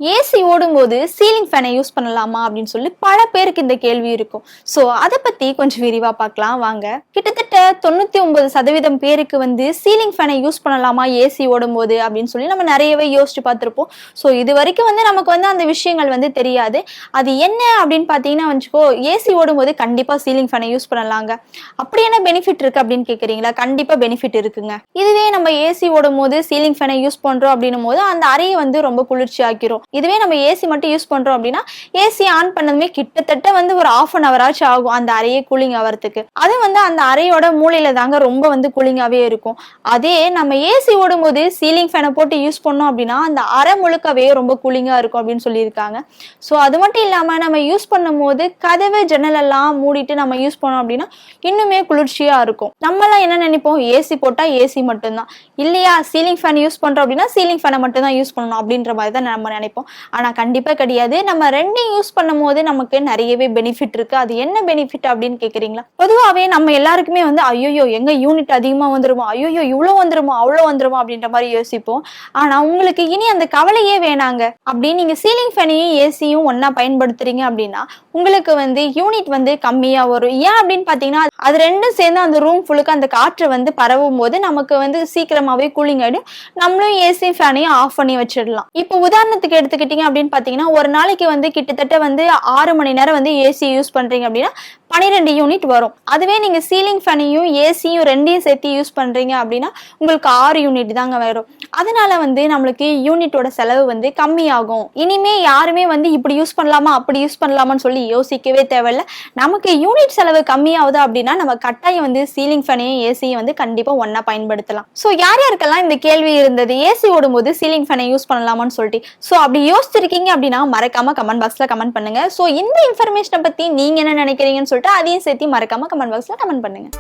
AC ஓடும்போது ceiling ஃபேனை use பண்ணலாமா அப்படின்னு சொல்லி பல பேருக்கு இந்த கேள்வி இருக்கும். ஸோ அதை பத்தி கொஞ்சம் விரிவா பார்க்கலாம் வாங்க. கிட்டத்தட்ட 99% பேருக்கு வந்து சீலிங் ஃபேனை யூஸ் பண்ணலாமா ஏசி ஓடும்போது அப்படின்னு சொல்லி நம்ம நிறையவே யோசிச்சு பார்த்துருப்போம். ஸோ இது வரைக்கும் வந்து நமக்கு வந்து அந்த விஷயங்கள் வந்து தெரியாது. அது என்ன அப்படின்னு பார்த்தீங்கன்னா வச்சுக்கோ, ஏசி ஓடும்போது கண்டிப்பா சீலிங் ஃபேனை யூஸ் பண்ணலாங்க. அப்படி என்ன பெனிஃபிட் இருக்கு அப்படின்னு கேட்குறீங்களா? கண்டிப்பா பெனிஃபிட் இருக்குங்க. இதுவே நம்ம ஏசி ஓடும்போது சீலிங் ஃபேனை யூஸ் பண்றோம் அப்படின்னும் போது அந்த அறையை வந்து ரொம்ப குளிர்ச்சி ஆக்கிரும். இதுவே நம்ம ஏசி மட்டும் யூஸ் பண்றோம் அப்படின்னா ஏசி ஆன் பண்ணதுமே கிட்டத்தட்ட வந்து ஒரு ½ ஆச்சும் ஆகும் அந்த அறையே கூலிங் ஆகிறதுக்கு. அது வந்து அந்த அறையோட மூலையில தாங்க ரொம்ப வந்து கூலிங்காவே இருக்கும். அதே நம்ம ஏசி ஓடும்போது சீலிங் ஃபேனை போட்டு யூஸ் பண்ணோம் அப்படின்னா அந்த அறை முழுக்கவே ரொம்ப கூலிங்கா இருக்கும் அப்படின்னு சொல்லியிருக்காங்க. ஸோ அது மட்டும் இல்லாம நம்ம யூஸ் பண்ணும் போது கதவு ஜன்னல் எல்லாம் மூடிட்டு நம்ம யூஸ் பண்ணோம் அப்படின்னா இன்னுமே குளிர்ச்சியா இருக்கும். நம்மளாம் என்ன நினைப்போம், ஏசி போட்டா ஏசி மட்டும்தான், இல்லையா சீலிங் ஃபேன் யூஸ் பண்றோம் அப்படின்னா சீலிங் ஃபேனை மட்டும் தான் யூஸ் பண்ணணும் அப்படின்ற மாதிரி தான் நம்ம நினைப்போம். ஆனா கண்டிப்பா கிடையாது. நம்ம ரெண்டையும் யூஸ் பண்ணும் போது நமக்கு நிறையவே பெனிஃபிட் இருக்கு. அது என்ன பெனிஃபிட் அப்படின்னு கேக்குறீங்களா? பொதுவாவே நம்ம எல்லாருக்குமே வந்து ஐயோ எங்க யூனிட் அதிகமா வந்துருமா, ஐயோ இவ்வளவு வந்துருமா அவ்வளவு வந்துருமா அப்படின்ற மாதிரி யோசிப்போம். ஆனா உங்களுக்கு இனி அந்த கவலையே வேணாங்க. அப்படி நீங்க சீலிங் ஃபேனையும் ஏசியும் ஒன்னா பயன்படுத்துறீங்க அப்படின்னா உங்களுக்கு வந்து யூனிட் வந்து கம்மியா வரும். ஏன் அப்படின்னு பாத்தீங்கன்னா அது ரெண்டும் சேர்ந்து அந்த ரூம் ஃபுல்லுக்கு அந்த காற்று வந்து பரவும் போது நமக்கு வந்து சீக்கிரமாவே கூலிங் ஆயிடும். நம்மளும் ஏசி ஃபேனையும் ஆஃப் பண்ணி வச்சிடலாம். இப்போ உதாரணத்துக்கு எடுத்துக்கிட்டீங்க அப்படின்னு பாத்தீங்கன்னா ஒரு நாளைக்கு வந்து கிட்டத்தட்ட வந்து 6 மணி நேரம் வந்து ஏசி யூஸ் பண்றீங்க அப்படின்னா 12 யூனிட் வரும். அதுவே நீங்க சீலிங் ஃபேனையும் ஏசியும் ரெண்டையும் சேர்த்து யூஸ் பண்றீங்க அப்படின்னா உங்களுக்கு 6 யூனிட் தாங்க வரும். அதனால வந்து நம்மளுக்கு யூனிட்டோட செலவு வந்து கம்மியாகும். இனிமே யாருமே வந்து இப்படி யூஸ் பண்ணலாமா அப்படி யூஸ் பண்ணலாமான்னு சொல்லி யோசிக்கவே தேவையில்ல. நமக்கு யூனிட் செலவு கம்மியாகுது அப்படின்னா நம்ம கட்டாயம் வந்து சீலிங் ஃபேனையும் ஏசியும் வந்து கண்டிப்பா ஒன்னா பயன்படுத்தலாம். ஸோ யார் யாருக்கெல்லாம் இந்த கேள்வி இருந்தது ஏசி ஓடும்போது சீலிங் ஃபேனை யூஸ் பண்ணலாமான்னு சொல்லிட்டு, ஸோ அப்படி யோசிச்சிருக்கீங்க அப்படின்னா மறக்காம கமெண்ட் பாக்ஸ்ல கமெண்ட் பண்ணுங்க. ஸோ இந்த இன்ஃபர்மேஷனை பத்தி நீங்க என்ன நினைக்கிறீங்கன்னு சொல்லிட்டு அதையும் சேர்த்து மறக்காம கமெண்ட் பாக்ஸ்ல கமெண்ட் பண்ணுங்க.